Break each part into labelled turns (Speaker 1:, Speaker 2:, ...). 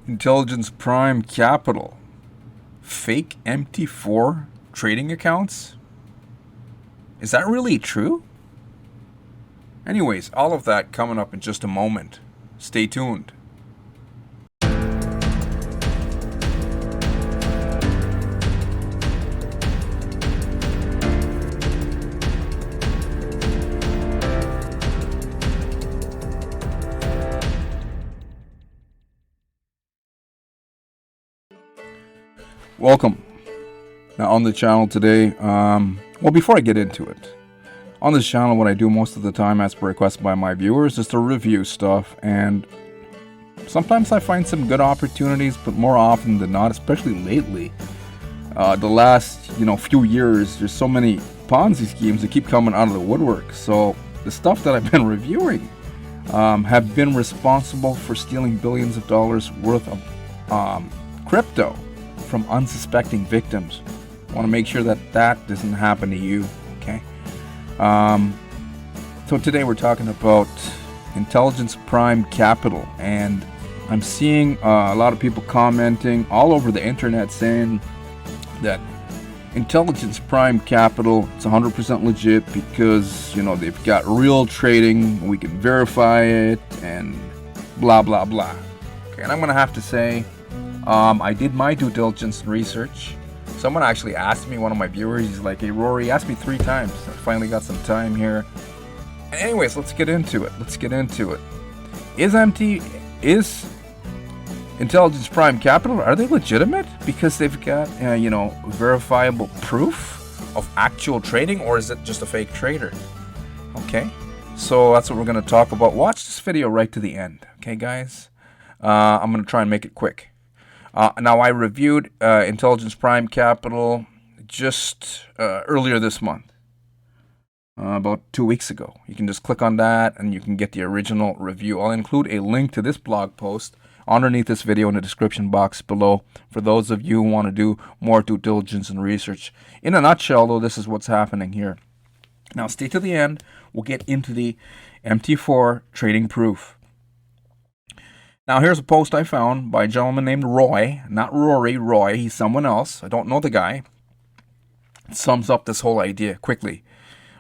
Speaker 1: Intelligence Prime Capital. Fake MT4 trading accounts? Is that really true? Anyways, all of that coming up in just a moment. Stay tuned. Welcome. Now on the channel today, well, before I get into it, on this channel what I do most of the time as per request by my viewers is to review stuff, and sometimes I find some good opportunities, but more often than not, especially lately, the last few years, there's so many Ponzi schemes that keep coming out of the woodwork. So the stuff that I've been reviewing have been responsible for stealing billions of dollars worth of crypto from unsuspecting victims. I want to make sure that that doesn't happen to you. Okay. So today we're talking about Intelligence Prime Capital, and I'm seeing a lot of people commenting all over the internet saying that Intelligence Prime Capital, it's 100% legit because they've got real trading, we can verify it, and blah blah blah. Okay, and I'm gonna have to say, I did my due diligence and research. Someone actually asked me, one of my viewers, he's like, "Hey Rory," he asked me 3 times. I finally got some time here. Anyways, let's get into it. Is Intelligence Prime Capital, are they legitimate? Because they've got, verifiable proof of actual trading, or is it just a fake trader? Okay, so that's what we're going to talk about. Watch this video right to the end, okay, guys? I'm going to try and make it quick. Now, I reviewed Intelligence Prime Capital just earlier this month, about 2 weeks ago. You can just click on that and you can get the original review. I'll include a link to this blog post underneath this video in the description box below for those of you who want to do more due diligence and research. In a nutshell, though, this is what's happening here. Now, stay to the end. We'll get into the MT4 trading proof. Now, here's a post I found by a gentleman named Roy. Not Rory, Roy. He's someone else. I don't know the guy. It sums up this whole idea quickly.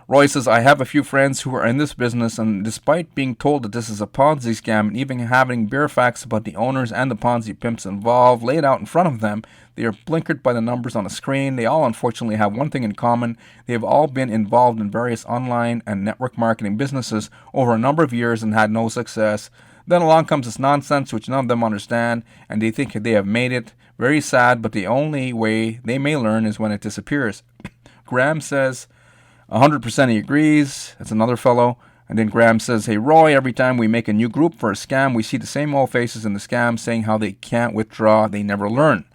Speaker 1: Roy says, "I have a few friends who are in this business, and despite being told that this is a Ponzi scam and even having bare facts about the owners and the Ponzi pimps involved laid out in front of them, they are blinkered by the numbers on a screen. They all unfortunately have one thing in common. They have all been involved in various online and network marketing businesses over a number of years and had no success. Then along comes this nonsense which none of them understand, and they think they have made it. Very sad, but the only way they may learn is when it disappears." Graham says 100% he agrees. That's another fellow. And then Graham says, "Hey Roy, every time we make a new group for a scam, we see the same old faces in the scam saying how they can't withdraw, they never learn."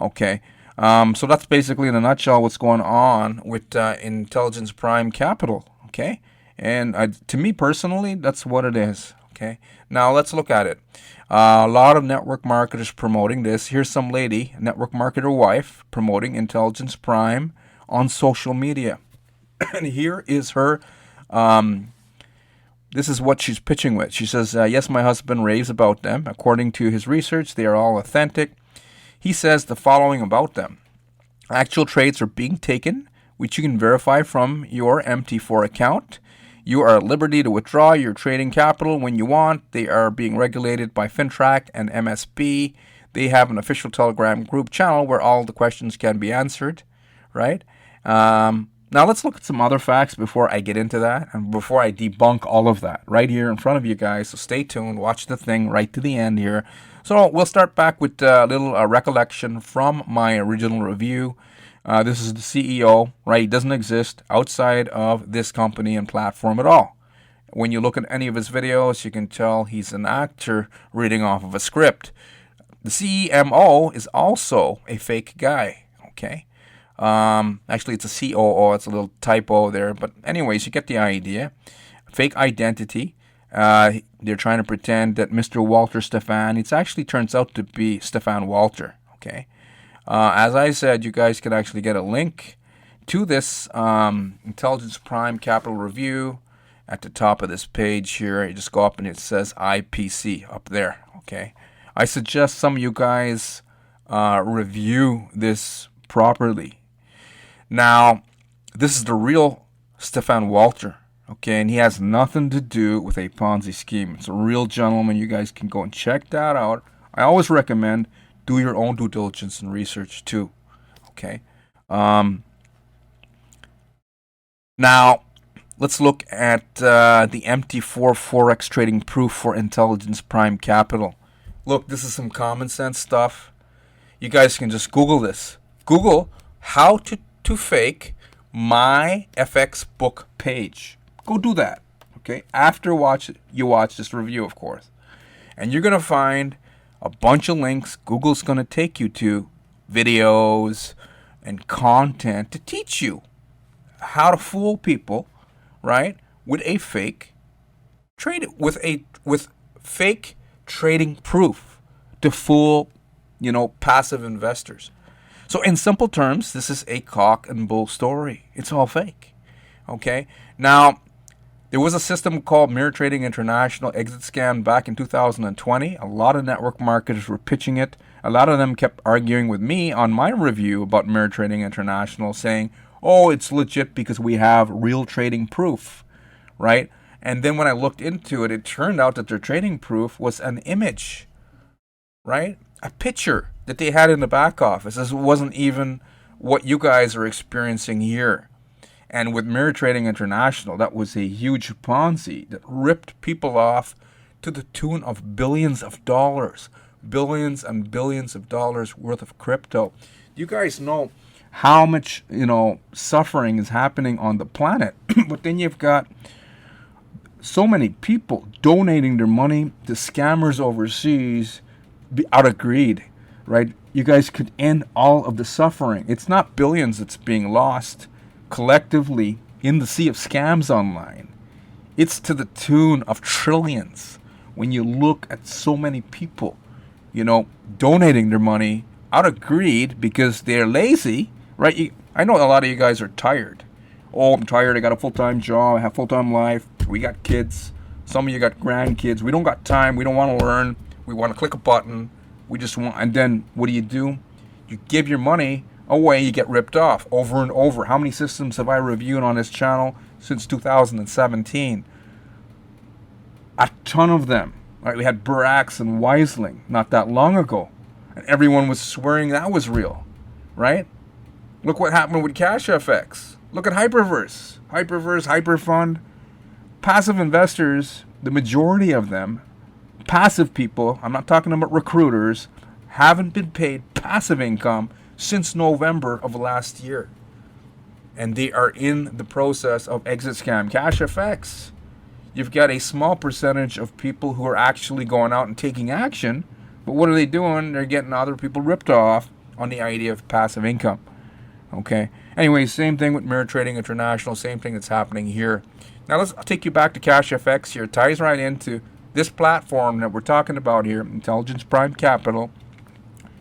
Speaker 1: Okay, so that's basically in a nutshell what's going on with Intelligence Prime Capital. Okay, and to me personally, that's what it is. Okay, now let's look at it. A lot of network marketers promoting this. Here's some lady, network marketer wife, promoting Intelligence Prime on social media. And here is her, this is what she's pitching with. She says, "Yes, my husband raves about them. According to his research, they are all authentic. He says the following about them. Actual trades are being taken, which you can verify from your MT4 account. You are at liberty to withdraw your trading capital when you want. They are being regulated by FinTrack and MSB. They have an official Telegram group channel where all the questions can be answered," right? Now let's look at some other facts before I get into that and before I debunk all of that right here in front of you guys. So stay tuned, watch the thing right to the end here. So we'll start back with a little recollection from my original review. This is the CEO, right? He doesn't exist outside of this company and platform at all. When you look at any of his videos, you can tell he's an actor reading off of a script. The CMO is also a fake guy, okay? Actually, it's a COO. It's a little typo there. But anyways, you get the idea. Fake identity. They're trying to pretend that Mr. Walter Stefan, it actually turns out to be Stefan Walter, okay? As I said, you guys can actually get a link to this Intelligence Prime Capital Review at the top of this page here. You just go up and it says IPC up there, okay? I suggest some of you guys review this properly. Now, this is the real Stefan Walter, okay, and he has nothing to do with a Ponzi scheme. It's a real gentleman. You guys can go and check that out. I always recommend do your own due diligence and research too, okay. Now, let's look at the MT4 Forex trading proof for Intelligence Prime Capital. Look, this is some common sense stuff. You guys can just Google this. Google how to fake my FX book page. Go do that, okay? After you watch this review, of course. And you're going to find a bunch of links Google's going to take you to, videos and content to teach you how to fool people, right? With a fake trade, with fake trading proof to fool, passive investors. So in simple terms, this is a cock and bull story. It's all fake. Okay? Now, there was a system called Mirror Trading International exit scam back in 2020. A lot of network marketers were pitching it. A lot of them kept arguing with me on my review about Mirror Trading International, saying, oh, it's legit because we have real trading proof, right? And then when I looked into it, it turned out that their trading proof was an image, right? A picture that they had in the back office. This wasn't even what you guys are experiencing here. And with Mirror Trading International, that was a huge Ponzi that ripped people off to the tune of billions of dollars. Billions and billions of dollars worth of crypto. You guys know how much, suffering is happening on the planet. But then you've got so many people donating their money to scammers overseas out of greed, right? You guys could end all of the suffering. It's not billions that's being lost collectively in the sea of scams online. It's to the tune of trillions when you look at so many people, donating their money out of greed because they're lazy, right? I know a lot of you guys are tired. Oh, I'm tired. I got a full-time job. I have full-time life. We got kids. Some of you got grandkids. We don't got time. We don't want to learn. We want to click a button. We just want, and then what do? You give your money away, you get ripped off over and over. How many systems have I reviewed on this channel since 2017? A ton of them. Right, we had Burax and Weisling not that long ago, and everyone was swearing that was real, right? Look what happened with CashFX. Look at Hyperverse, Hyperfund. Passive investors, the majority of them, passive people, I'm not talking about recruiters, haven't been paid passive income since November of last year. And they are in the process of exit scam. CashFX, you've got a small percentage of people who are actually going out and taking action. But what are they doing? They're getting other people ripped off on the idea of passive income. Okay. Anyway, same thing with Mirror Trading International. Same thing that's happening here. Now I'll take you back to CashFX here. It ties right into this platform that we're talking about here, Intelligence Prime Capital.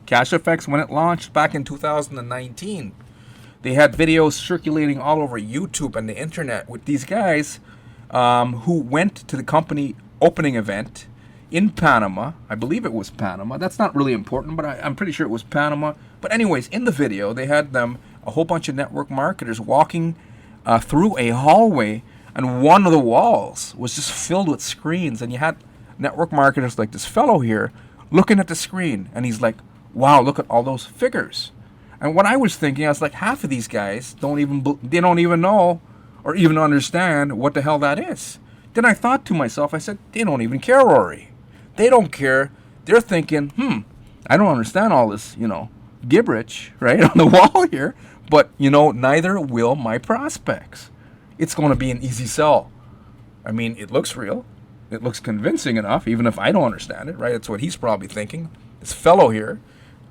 Speaker 1: CashFX, when it launched back in 2019, they had videos circulating all over YouTube and the internet with these guys who went to the company opening event in Panama. I believe it was Panama. That's not really important, but I'm pretty sure it was Panama. But anyways, in the video, they had a whole bunch of network marketers walking through a hallway, and one of the walls was just filled with screens, and you had network marketers like this fellow here looking at the screen, and he's like, wow, look at all those figures. And what I was thinking, I was like, half of these guys don't even know or even understand what the hell that is. Then I thought to myself, I said, they don't even care, Rory. They don't care. They're thinking, I don't understand all this, gibberish, right, on the wall here. But, neither will my prospects. It's going to be an easy sell. I mean, it looks real. It looks convincing enough, even if I don't understand it, right? That's what he's probably thinking. This fellow here,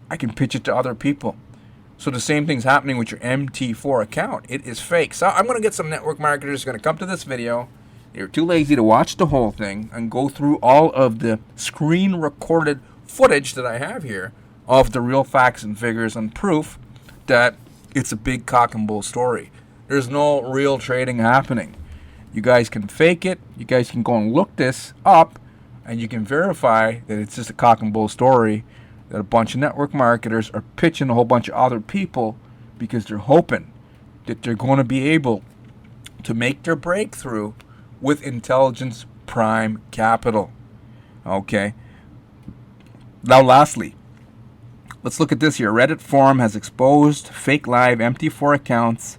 Speaker 1: I can pitch it to other people. So the same thing's happening with your MT4 account. It is fake. So I'm going to get some network marketers going to come to this video. They're too lazy to watch the whole thing and go through all of the screen recorded footage that I have here of the real facts and figures and proof that it's a big cock and bull story. There's no real trading happening. You guys can fake it. You guys can go and look this up and you can verify that it's just a cock and bull story, that a bunch of network marketers are pitching a whole bunch of other people because they're hoping that they're going to be able to make their breakthrough with Intelligence Prime Capital. Okay. Now, lastly, let's look at this here. Reddit forum has exposed fake live MT4 accounts.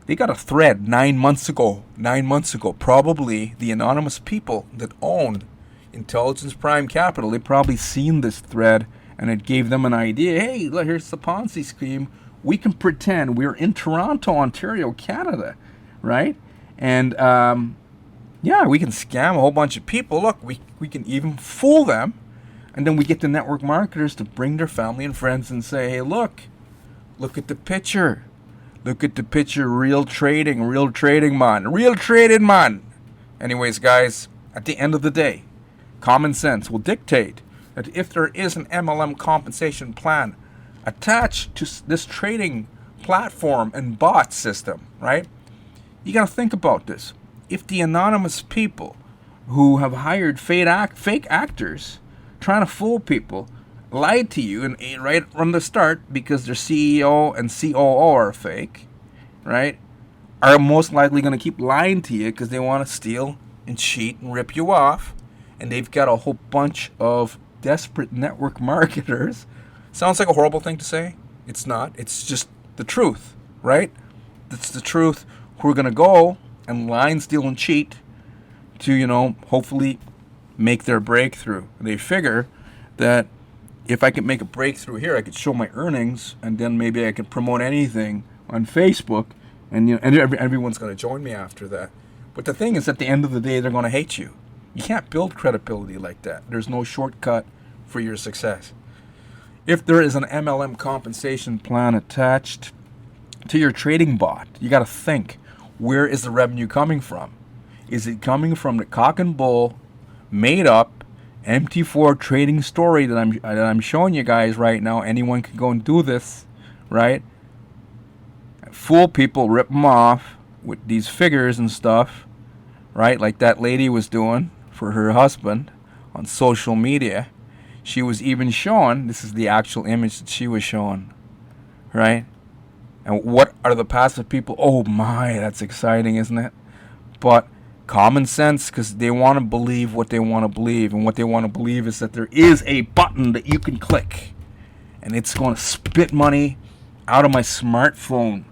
Speaker 1: They got a thread 9 months ago. 9 months ago. Probably the anonymous people that owned Intelligence Prime Capital, they probably seen this thread and it gave them an idea. Hey, look, here's the Ponzi scheme. We can pretend we're in Toronto, Ontario, Canada, right? And yeah, we can scam a whole bunch of people. Look, we can even fool them. And then we get the network marketers to bring their family and friends and say, hey, look at the picture. Look at the picture, real trading, man. Real trading, man. Anyways, guys, at the end of the day, common sense will dictate that if there is an MLM compensation plan attached to this trading platform and bot system, right? You got to think about this. If the anonymous people who have hired fake actors trying to fool people lied to you and right from the start because their CEO and COO are fake, right? Are most likely going to keep lying to you because they want to steal and cheat and rip you off. And they've got a whole bunch of desperate network marketers. Sounds like a horrible thing to say. It's not. It's just the truth, right? It's the truth. Who are going to go and lie and steal and cheat to, hopefully make their breakthrough. They figure that if I could make a breakthrough here, I could show my earnings, and then maybe I could promote anything on Facebook, and everyone's going to join me after that. But the thing is, at the end of the day, they're going to hate you. You can't build credibility like that. There's no shortcut for your success. If there is an MLM compensation plan attached to your trading bot, you got to think, where is the revenue coming from? Is it coming from the cock and bull, made up MT4 trading story that I'm showing you guys right now? Anyone can go and do this, right? Fool people, rip them off with these figures and stuff, right? Like that lady was doing for her husband on social media. She was even showing, this is the actual image that she was showing, right? And what are the passive people? Oh my, that's exciting, isn't it? But common sense, because they want to believe what they want to believe. And what they want to believe is that there is a button that you can click, and it's going to spit money out of my smartphone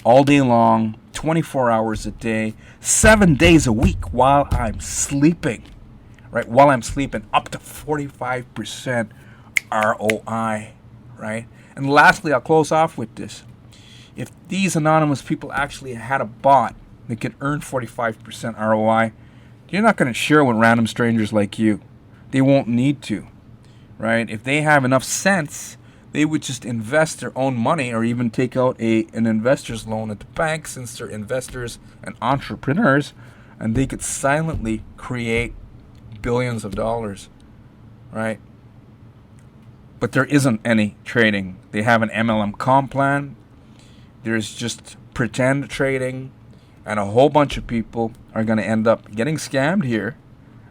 Speaker 1: all day long, 24 hours a day, 7 days a week while I'm sleeping. Right? While I'm sleeping, up to 45% ROI. Right? And lastly, I'll close off with this. If these anonymous people actually had a bot that could earn 45% ROI, you're not going to share with random strangers like you. They won't need to. Right? If they have enough sense, they would just invest their own money or even take out an investor's loan at the bank, since they're investors and entrepreneurs, and they could silently create billions of dollars, right? But there isn't any trading. They have an MLM comp plan. There's just pretend trading, and a whole bunch of people are going to end up getting scammed here,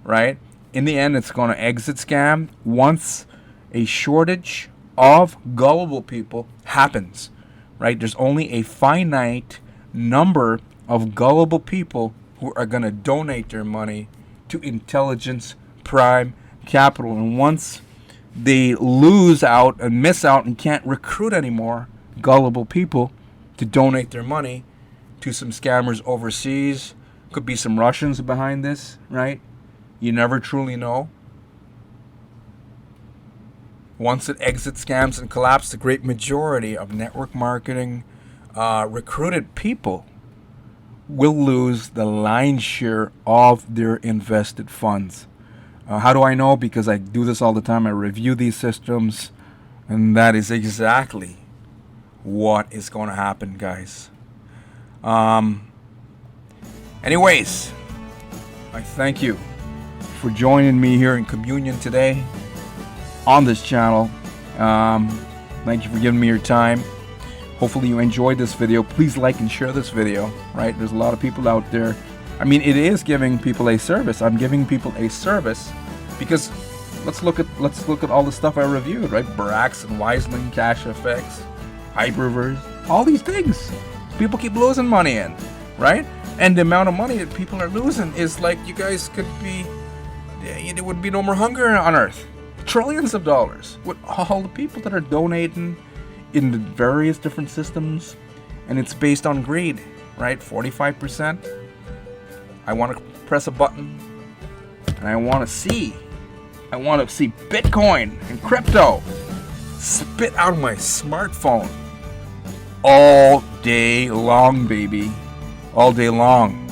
Speaker 1: right? In the end, it's going to exit scam once a shortage of gullible people happens, right? There's only a finite number of gullible people who are going to donate their money to Intelligence Prime Capital. And once they lose out and miss out and can't recruit any more gullible people to donate their money to some scammers overseas, could be some Russians behind this, right? You never truly know. Once it exits scams and collapse, the great majority of network marketing recruited people will lose the lion's share of their invested funds. How do I know? Because I do this all the time. I review these systems, and that is exactly what is going to happen, guys. Anyways, I thank you for joining me here in communion today on this channel. Thank you for giving me your time. Hopefully you enjoyed this video. Please like and share this video, right? There's a lot of people out there. I mean, it is giving people a service. I'm giving people a service Because let's look at all the stuff I reviewed, right? Brax and Wiseling, Cash FX, Hyperverse, all these things. People keep losing money in, right? And the amount of money that people are losing is like, you guys could be, there would be no more hunger on Earth. Trillions of dollars with all the people that are donating in the various different systems, and it's based on greed, right? 45%. I want to press a button, and I want to see Bitcoin and crypto spit out of my smartphone all day long, baby. All day long.